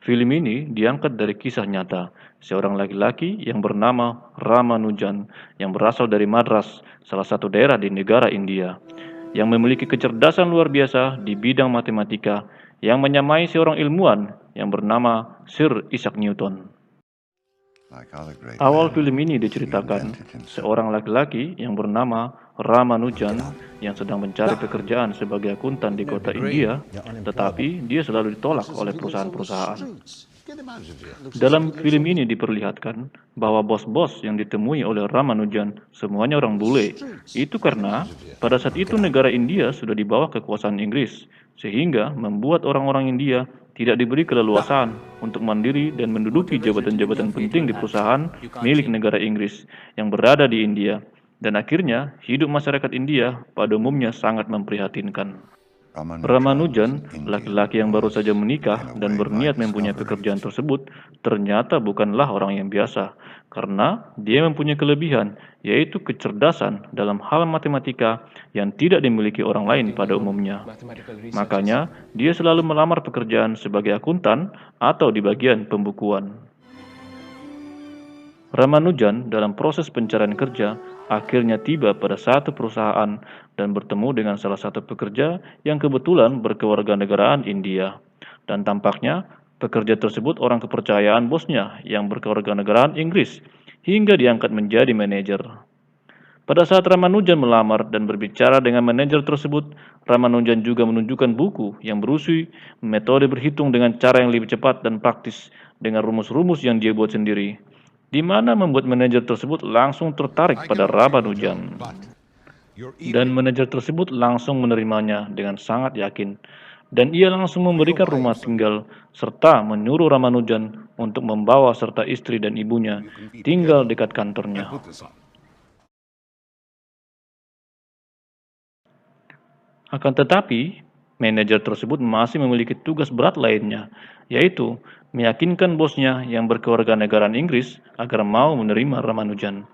Film ini diangkat dari kisah nyata seorang laki-laki yang bernama Ramanujan yang berasal dari Madras, salah satu daerah di negara India, yang memiliki kecerdasan luar biasa di bidang matematika yang menyamai seorang ilmuwan yang bernama Sir Isaac Newton. Awal film ini diceritakan seorang laki-laki yang bernama Ramanujan yang sedang mencari pekerjaan sebagai akuntan di kota India, tetapi dia selalu ditolak oleh perusahaan-perusahaan. Dalam film ini diperlihatkan bahwa bos-bos yang ditemui oleh Ramanujan semuanya orang bule. Itu karena pada saat itu negara India sudah di bawah kekuasaan Inggris, sehingga membuat orang-orang India tidak diberi keleluasaan untuk mandiri dan menduduki jabatan-jabatan penting di perusahaan milik negara Inggris yang berada di India. Dan akhirnya, hidup masyarakat India pada umumnya sangat memprihatinkan. Ramanujan, laki-laki yang baru saja menikah dan berniat mempunyai pekerjaan tersebut, ternyata bukanlah orang yang biasa, karena dia mempunyai kelebihan, yaitu kecerdasan dalam hal matematika yang tidak dimiliki orang lain pada umumnya. Makanya, dia selalu melamar pekerjaan sebagai akuntan atau di bagian pembukuan. Ramanujan dalam proses pencarian kerja akhirnya tiba pada satu perusahaan dan bertemu dengan salah satu pekerja yang kebetulan berkewarganegaraan India. Dan tampaknya pekerja tersebut orang kepercayaan bosnya yang berkewarganegaraan Inggris hingga diangkat menjadi manajer. Pada saat Ramanujan melamar dan berbicara dengan manajer tersebut, Ramanujan juga menunjukkan buku yang berisi metode berhitung dengan cara yang lebih cepat dan praktis dengan rumus-rumus yang dia buat sendiri, di mana membuat manajer tersebut langsung tertarik pada Ramanujan. Dan manajer tersebut langsung menerimanya dengan sangat yakin, dan ia langsung memberikan rumah tinggal serta menyuruh Ramanujan untuk membawa serta istri dan ibunya tinggal dekat kantornya. Akan tetapi, manajer tersebut masih memiliki tugas berat lainnya, yaitu meyakinkan bosnya yang berkewarganegaraan Inggris agar mau menerima Ramanujan.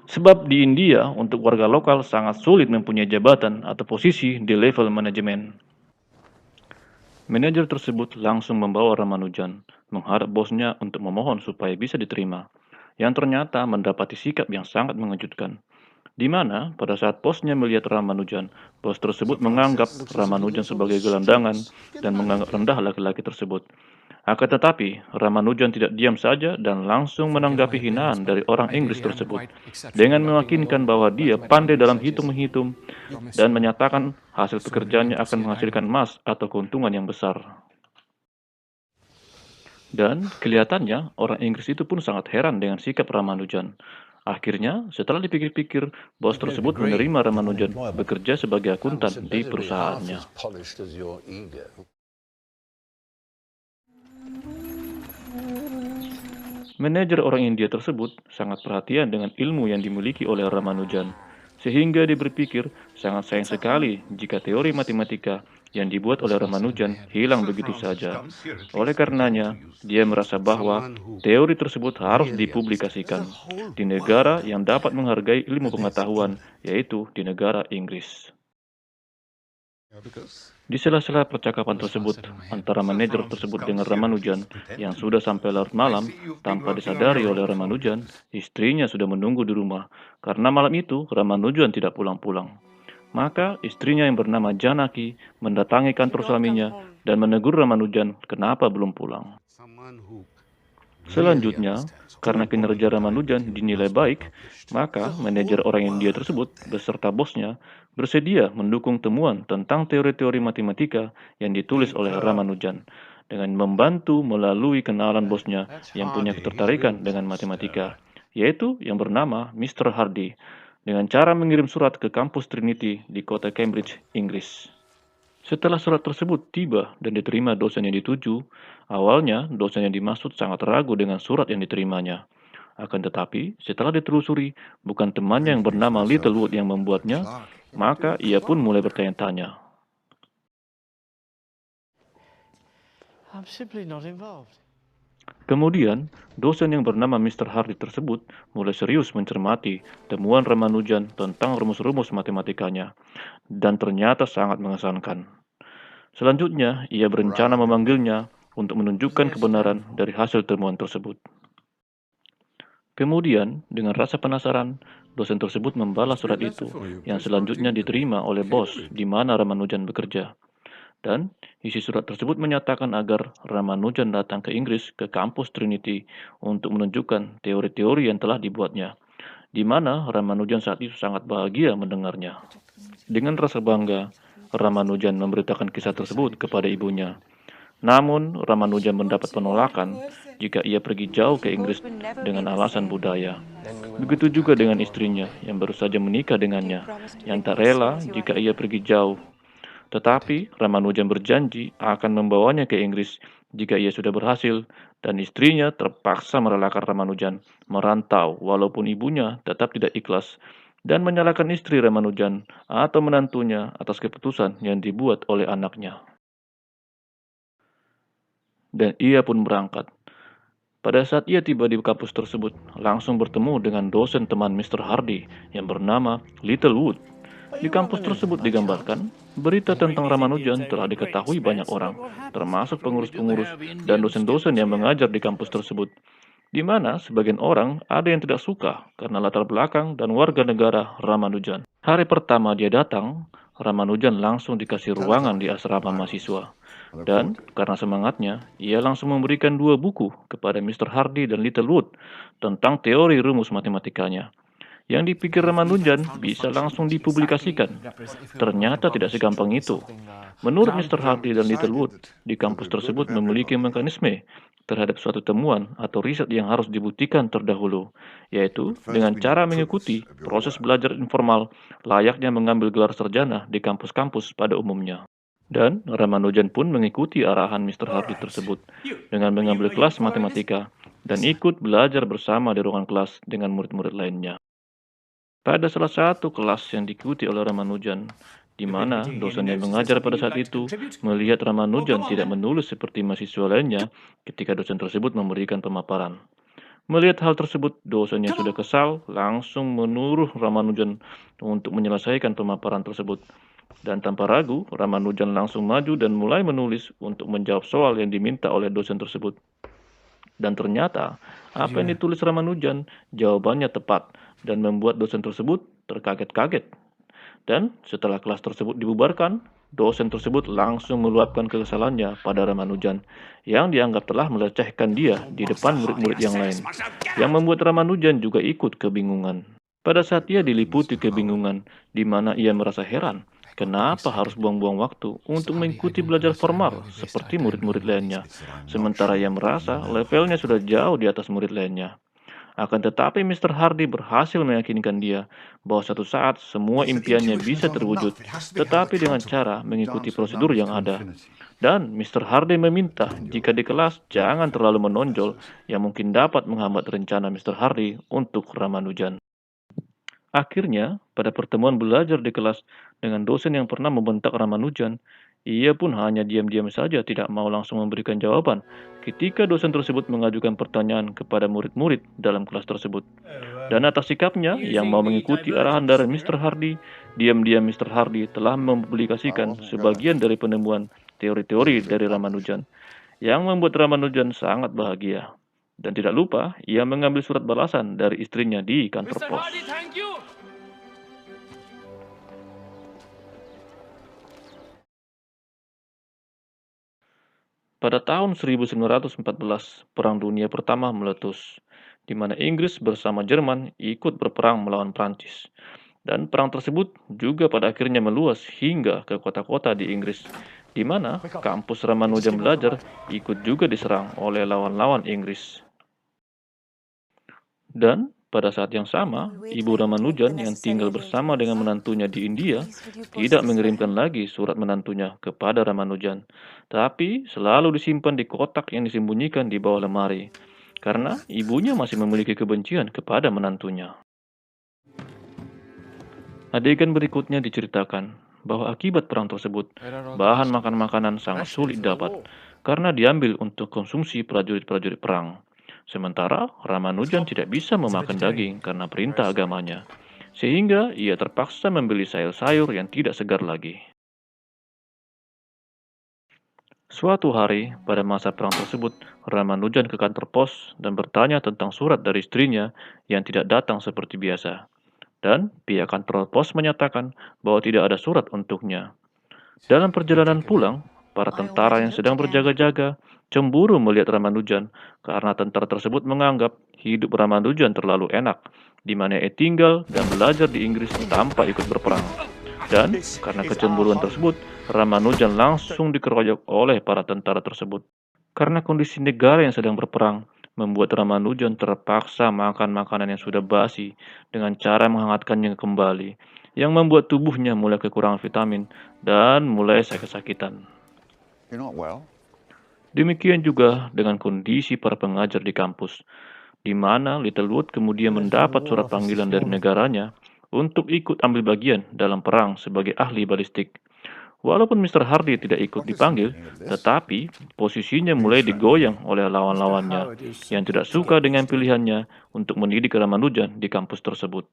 Sebab di India, untuk warga lokal sangat sulit mempunyai jabatan atau posisi di level manajemen. Manajer tersebut langsung membawa Ramanujan, mengharap bosnya untuk memohon supaya bisa diterima, yang ternyata mendapati sikap yang sangat mengejutkan. Di mana pada saat bosnya melihat Ramanujan, bos tersebut menganggap Ramanujan sebagai gelandangan dan menganggap rendah laki-laki tersebut. Akan tetapi, Ramanujan tidak diam saja dan langsung menanggapi hinaan dari orang Inggris tersebut dengan meyakinkan bahwa dia pandai dalam hitung-menghitung dan menyatakan hasil pekerjaannya akan menghasilkan emas atau keuntungan yang besar. Dan kelihatannya orang Inggris itu pun sangat heran dengan sikap Ramanujan. Akhirnya, setelah dipikir-pikir, bos tersebut menerima Ramanujan bekerja sebagai akuntan di perusahaannya. Manajer orang India tersebut sangat perhatian dengan ilmu yang dimiliki oleh Ramanujan, sehingga dia berpikir sangat sayang sekali jika teori matematika yang dibuat oleh Ramanujan hilang begitu saja. Oleh karenanya, dia merasa bahwa teori tersebut harus dipublikasikan di negara yang dapat menghargai ilmu pengetahuan, yaitu di negara Inggris. Di sela-sela percakapan tersebut antara manajer tersebut dengan Ramanujan yang sudah sampai larut malam, tanpa disadari oleh Ramanujan, istrinya sudah menunggu di rumah. Karena malam itu Ramanujan tidak pulang-pulang. Maka istrinya yang bernama Janaki mendatangi kantor suaminya dan menegur Ramanujan kenapa belum pulang. Selanjutnya, karena kinerja Ramanujan dinilai baik, maka manajer orang India tersebut beserta bosnya bersedia mendukung temuan tentang teori-teori matematika yang ditulis oleh Ramanujan dengan membantu melalui kenalan bosnya yang punya ketertarikan dengan matematika, yaitu yang bernama Mr. Hardy, dengan cara mengirim surat ke kampus Trinity di kota Cambridge, Inggris. Setelah surat tersebut tiba dan diterima dosen yang dituju, awalnya dosen yang dimaksud sangat ragu dengan surat yang diterimanya. Akan tetapi, setelah ditelusuri, bukan temannya yang bernama Littlewood yang membuatnya, maka ia pun mulai bertanya-tanya. Kemudian, dosen yang bernama Mr. Hardy tersebut mulai serius mencermati temuan Ramanujan tentang rumus-rumus matematikanya, dan ternyata sangat mengesankan. Selanjutnya, ia berencana memanggilnya untuk menunjukkan kebenaran dari hasil temuan tersebut. Kemudian, dengan rasa penasaran, dosen tersebut membalas surat itu yang selanjutnya diterima oleh bos di mana Ramanujan bekerja. Dan isi surat tersebut menyatakan agar Ramanujan datang ke Inggris ke kampus Trinity untuk menunjukkan teori-teori yang telah dibuatnya, di mana Ramanujan saat itu sangat bahagia mendengarnya. Dengan rasa bangga, Ramanujan memberitakan kisah tersebut kepada ibunya. Namun, Ramanujan mendapat penolakan jika ia pergi jauh ke Inggris dengan alasan budaya. Begitu juga dengan istrinya yang baru saja menikah dengannya, yang tak rela jika ia pergi jauh. Tetapi Ramanujan berjanji akan membawanya ke Inggris jika ia sudah berhasil, dan istrinya terpaksa merelakan Ramanujan merantau walaupun ibunya tetap tidak ikhlas dan menyalahkan istri Ramanujan atau menantunya atas keputusan yang dibuat oleh anaknya. Dan ia pun berangkat. Pada saat ia tiba di kampus tersebut, langsung bertemu dengan dosen teman Mr. Hardy yang bernama Littlewood. Di kampus tersebut digambarkan, berita tentang Ramanujan telah diketahui banyak orang, termasuk pengurus-pengurus dan dosen-dosen yang mengajar di kampus tersebut, di mana sebagian orang ada yang tidak suka karena latar belakang dan warga negara Ramanujan. Hari pertama dia datang, Ramanujan langsung dikasih ruangan di asrama mahasiswa. Dan karena semangatnya, ia langsung memberikan 2 buku kepada Mr. Hardy dan Littlewood tentang teori rumus matematikanya. Yang dipikir Ramanujan bisa langsung dipublikasikan. Ternyata tidak segampang itu. Menurut Mr. Hardy dan Littlewood, di kampus tersebut memiliki mekanisme terhadap suatu temuan atau riset yang harus dibuktikan terdahulu, yaitu dengan cara mengikuti proses belajar informal layaknya mengambil gelar sarjana di kampus-kampus pada umumnya. Dan Ramanujan pun mengikuti arahan Mr. Hardy tersebut dengan mengambil kelas matematika dan ikut belajar bersama di ruangan kelas dengan murid-murid lainnya. Pada salah satu kelas yang diikuti oleh Ramanujan, di mana dosen yang mengajar pada saat itu melihat Ramanujan tidak menulis seperti mahasiswa lainnya ketika dosen tersebut memberikan pemaparan. Melihat hal tersebut, dosen yang sudah kesal langsung menyuruh Ramanujan untuk menyelesaikan pemaparan tersebut. Dan tanpa ragu, Ramanujan langsung maju dan mulai menulis untuk menjawab soal yang diminta oleh dosen tersebut. Dan ternyata, apa yang ditulis Ramanujan, jawabannya tepat dan membuat dosen tersebut terkaget-kaget. Dan setelah kelas tersebut dibubarkan, dosen tersebut langsung meluapkan kekesalannya pada Ramanujan yang dianggap telah melecehkan dia di depan murid-murid yang lain, yang membuat Ramanujan juga ikut kebingungan. Pada saat ia diliputi kebingungan, di mana ia merasa heran, kenapa harus buang-buang waktu untuk mengikuti belajar formal seperti murid-murid lainnya, sementara ia merasa levelnya sudah jauh di atas murid lainnya. Akan tetapi Mr. Hardy berhasil meyakinkan dia bahwa suatu saat semua impiannya bisa terwujud, tetapi dengan cara mengikuti prosedur yang ada. Dan Mr. Hardy meminta jika di kelas jangan terlalu menonjol yang mungkin dapat menghambat rencana Mr. Hardy untuk Ramanujan. Akhirnya, pada pertemuan belajar di kelas dengan dosen yang pernah membentak Ramanujan, ia pun hanya diam-diam saja tidak mau langsung memberikan jawaban ketika dosen tersebut mengajukan pertanyaan kepada murid-murid dalam kelas tersebut. Dan atas sikapnya yang mau mengikuti arahan dari Mr. Hardy, diam-diam Mr. Hardy telah mempublikasikan sebagian dari penemuan teori-teori dari Ramanujan, yang membuat Ramanujan sangat bahagia. Dan tidak lupa, ia mengambil surat balasan dari istrinya di kantor pos. Pada tahun 1914, Perang Dunia Pertama meletus, di mana Inggris bersama Jerman ikut berperang melawan Prancis. Dan perang tersebut juga pada akhirnya meluas hingga ke kota-kota di Inggris, di mana kampus Ramanujan belajar ikut juga diserang oleh lawan-lawan Inggris. Dan pada saat yang sama, Ibu Ramanujan yang tinggal bersama dengan menantunya di India tidak mengirimkan lagi surat menantunya kepada Ramanujan, tapi selalu disimpan di kotak yang disembunyikan di bawah lemari, karena ibunya masih memiliki kebencian kepada menantunya. Adegan berikutnya diceritakan bahwa akibat perang tersebut, bahan makan-makanan sangat sulit dapat karena diambil untuk konsumsi prajurit-prajurit perang. Sementara Ramanujan tidak bisa memakan daging karena perintah agamanya, sehingga ia terpaksa membeli sayur-sayur yang tidak segar lagi. Suatu hari, pada masa perang tersebut, Ramanujan ke kantor pos dan bertanya tentang surat dari istrinya yang tidak datang seperti biasa. Dan pihak kantor pos menyatakan bahwa tidak ada surat untuknya. Dalam perjalanan pulang, para tentara yang sedang berjaga-jaga cemburu melihat Ramanujan karena tentara tersebut menganggap hidup Ramanujan terlalu enak, di mana ia tinggal dan belajar di Inggris tanpa ikut berperang. Dan karena kecemburuan tersebut, Ramanujan langsung dikeroyok oleh para tentara tersebut. Karena kondisi negara yang sedang berperang, membuat Ramanujan terpaksa makan makanan yang sudah basi dengan cara menghangatkannya kembali, yang membuat tubuhnya mulai kekurangan vitamin dan mulai sakit-sakitan. Demikian juga dengan kondisi para pengajar di kampus, di mana Littlewood kemudian mendapat surat panggilan dari negaranya untuk ikut ambil bagian dalam perang sebagai ahli balistik. Walaupun Mr. Hardy tidak ikut dipanggil, tetapi posisinya mulai digoyang oleh lawan-lawannya yang tidak suka dengan pilihannya untuk mendidik Ramanujan di kampus tersebut.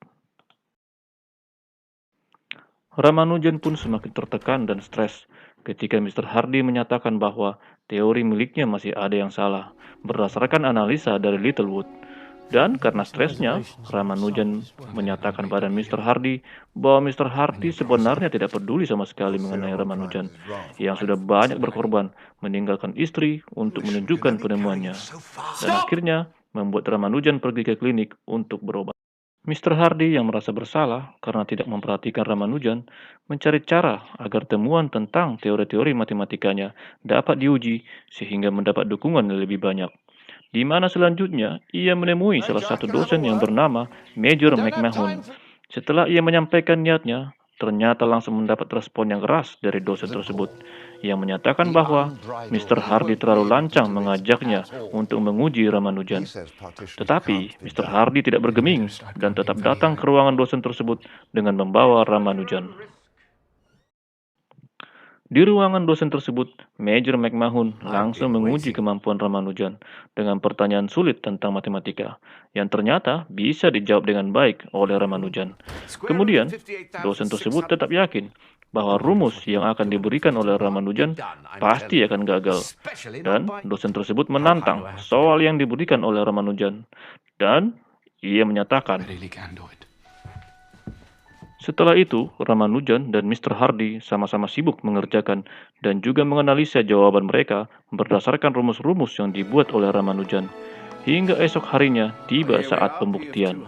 Ramanujan pun semakin tertekan dan stres ketika Mr. Hardy menyatakan bahwa teori miliknya masih ada yang salah berdasarkan analisa dari Littlewood. Dan karena stresnya, Ramanujan menyatakan pada Mr. Hardy bahwa Mr. Hardy sebenarnya tidak peduli sama sekali mengenai Ramanujan yang sudah banyak berkorban meninggalkan istri untuk menunjukkan penemuannya. Dan akhirnya membuat Ramanujan pergi ke klinik untuk berobat. Mr. Hardy yang merasa bersalah karena tidak memperhatikan Ramanujan mencari cara agar temuan tentang teori-teori matematikanya dapat diuji sehingga mendapat dukungan yang lebih banyak. Di mana selanjutnya ia menemui salah satu dosen yang bernama Major McMahon. Setelah ia menyampaikan niatnya, ternyata langsung mendapat respon yang keras dari dosen tersebut yang menyatakan bahwa Mr. Hardy terlalu lancang mengajaknya untuk menguji Ramanujan. Tetapi Mr. Hardy tidak bergeming dan tetap datang ke ruangan dosen tersebut dengan membawa Ramanujan. Di ruangan dosen tersebut, Major McMahon langsung menguji kemampuan Ramanujan dengan pertanyaan sulit tentang matematika, yang ternyata bisa dijawab dengan baik oleh Ramanujan. Kemudian, dosen tersebut tetap yakin bahwa rumus yang akan diberikan oleh Ramanujan pasti akan gagal. Dan dosen tersebut menantang soal yang diberikan oleh Ramanujan. Dan ia menyatakan, setelah itu, Ramanujan dan Mr. Hardy sama-sama sibuk mengerjakan dan juga menganalisa jawaban mereka berdasarkan rumus-rumus yang dibuat oleh Ramanujan. Hingga esok harinya tiba saat pembuktian.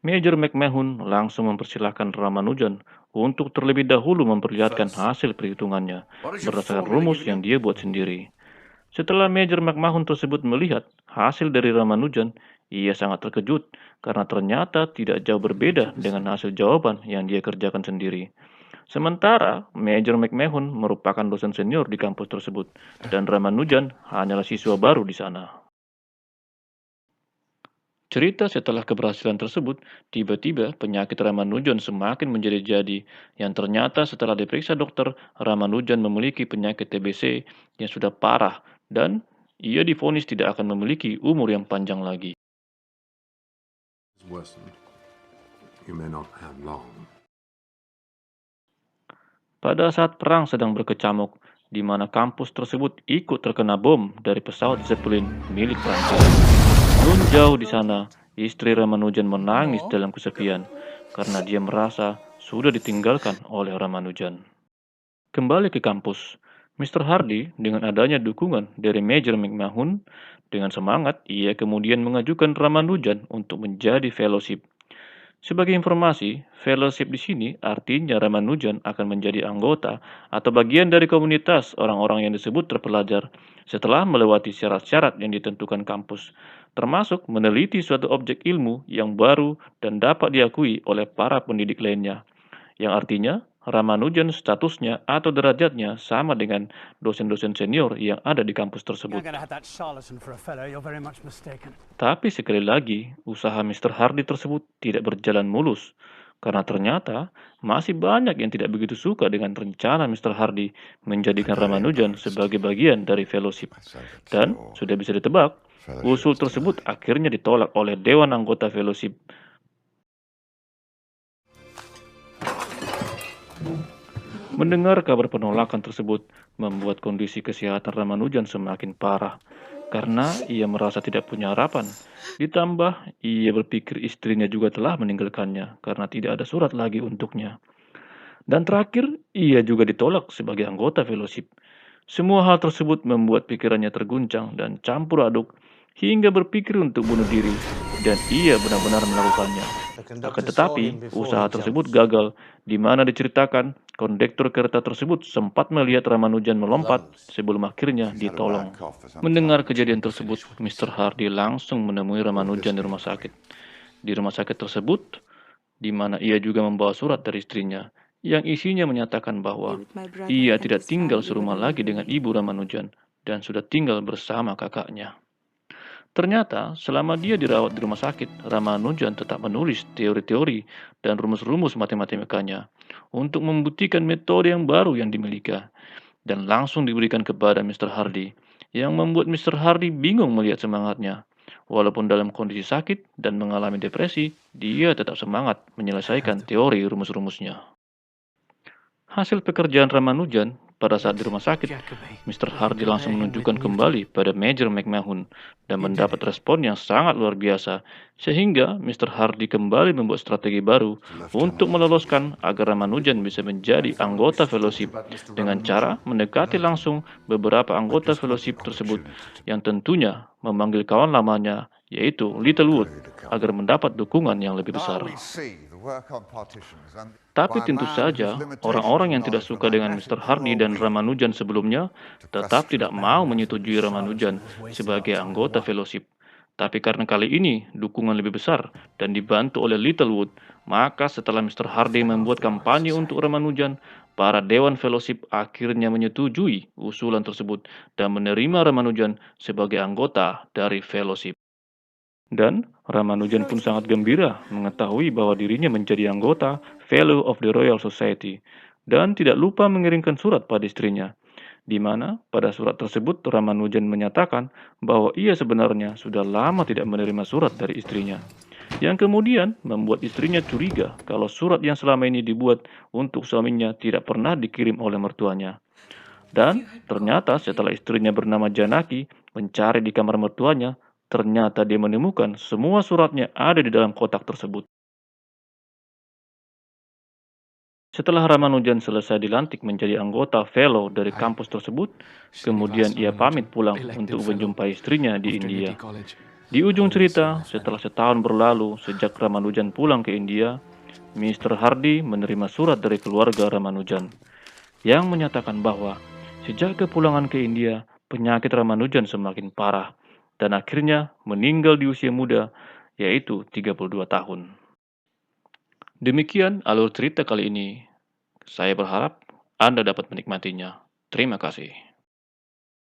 Major McMahon langsung mempersilahkan Ramanujan untuk terlebih dahulu memperlihatkan hasil perhitungannya berdasarkan rumus yang dia buat sendiri. Setelah Major McMahon tersebut melihat hasil dari Ramanujan, ia sangat terkejut karena ternyata tidak jauh berbeda dengan hasil jawaban yang dia kerjakan sendiri. Sementara Major McMahon merupakan dosen senior di kampus tersebut dan Ramanujan hanyalah siswa baru di sana. Cerita setelah keberhasilan tersebut, tiba-tiba penyakit Ramanujan semakin menjadi-jadi, yang ternyata setelah diperiksa dokter, Ramanujan memiliki penyakit TBC yang sudah parah dan ia divonis tidak akan memiliki umur yang panjang lagi. Pada saat perang sedang berkecamuk, di mana kampus tersebut ikut terkena bom dari pesawat Zeppelin milik Prancis. Nun jauh di sana, istri Ramanujan menangis dalam kesepian karena dia merasa sudah ditinggalkan oleh Ramanujan. Kembali ke kampus, Mr. Hardy dengan adanya dukungan dari Major McMahon, dengan semangat ia kemudian mengajukan Ramanujan untuk menjadi fellowship. Sebagai informasi, fellowship di sini artinya Ramanujan akan menjadi anggota atau bagian dari komunitas orang-orang yang disebut terpelajar setelah melewati syarat-syarat yang ditentukan kampus, termasuk meneliti suatu objek ilmu yang baru dan dapat diakui oleh para pendidik lainnya, yang artinya Ramanujan statusnya atau derajatnya sama dengan dosen-dosen senior yang ada di kampus tersebut. Tapi sekali lagi, usaha Mr. Hardy tersebut tidak berjalan mulus, karena ternyata masih banyak yang tidak begitu suka dengan rencana Mr. Hardy menjadikan Ramanujan sebagai bagian dari fellowship. Dan sudah bisa ditebak, usul tersebut akhirnya ditolak oleh Dewan Anggota Fellowship. Mendengar kabar penolakan tersebut membuat kondisi kesehatan Ramanujan semakin parah karena ia merasa tidak punya harapan. Ditambah, ia berpikir istrinya juga telah meninggalkannya karena tidak ada surat lagi untuknya. Dan terakhir, ia juga ditolak sebagai anggota fellowship. Semua hal tersebut membuat pikirannya terguncang dan campur aduk hingga berpikir untuk bunuh diri, dan ia benar-benar melakukannya. Akan tetapi, usaha tersebut gagal, di mana diceritakan kondektur kereta tersebut sempat melihat Ramanujan melompat sebelum akhirnya ditolong. Mendengar kejadian tersebut, Mr. Hardy langsung menemui Ramanujan di rumah sakit. Di rumah sakit tersebut, di mana ia juga membawa surat dari istrinya, yang isinya menyatakan bahwa ia tidak tinggal serumah lagi dengan ibu Ramanujan dan sudah tinggal bersama kakaknya. Ternyata, selama dia dirawat di rumah sakit, Ramanujan tetap menulis teori-teori dan rumus-rumus matematikanya untuk membuktikan metode yang baru yang dimiliki dan langsung diberikan kepada Mr. Hardy, yang membuat Mr. Hardy bingung melihat semangatnya. Walaupun dalam kondisi sakit dan mengalami depresi, dia tetap semangat menyelesaikan teori rumus-rumusnya. Hasil pekerjaan Ramanujan pada saat di rumah sakit, Mr. Hardy langsung menunjukkan kembali pada Major McMahon dan mendapat respon yang sangat luar biasa, sehingga Mr. Hardy kembali membuat strategi baru untuk meloloskan agar Ramanujan bisa menjadi anggota fellowship dengan cara mendekati langsung beberapa anggota fellowship tersebut yang tentunya memanggil kawan lamanya, yaitu Littlewood, agar mendapat dukungan yang lebih besar. Tapi tentu saja, orang-orang yang tidak suka dengan Mr. Hardy dan Ramanujan sebelumnya tetap tidak mau menyetujui Ramanujan sebagai anggota fellowship. Tapi karena kali ini dukungan lebih besar dan dibantu oleh Littlewood, maka setelah Mr. Hardy membuat kampanye untuk Ramanujan, para Dewan Fellowship akhirnya menyetujui usulan tersebut dan menerima Ramanujan sebagai anggota dari fellowship. Dan Ramanujan pun sangat gembira mengetahui bahwa dirinya menjadi anggota Fellow of the Royal Society dan tidak lupa mengirimkan surat pada istrinya, di mana pada surat tersebut Ramanujan menyatakan bahwa ia sebenarnya sudah lama tidak menerima surat dari istrinya, yang kemudian membuat istrinya curiga kalau surat yang selama ini dibuat untuk suaminya tidak pernah dikirim oleh mertuanya. Dan ternyata setelah istrinya bernama Janaki mencari di kamar mertuanya, ternyata dia menemukan semua suratnya ada di dalam kotak tersebut. Setelah Ramanujan selesai dilantik menjadi anggota fellow dari kampus tersebut, kemudian ia pamit pulang untuk menjumpai istrinya di India. Di ujung cerita, setelah setahun berlalu sejak Ramanujan pulang ke India, Mr. Hardy menerima surat dari keluarga Ramanujan yang menyatakan bahwa sejak kepulangan ke India, penyakit Ramanujan semakin parah dan akhirnya meninggal di usia muda, yaitu 32 tahun. Demikian alur cerita kali ini. Saya berharap Anda dapat menikmatinya. Terima kasih.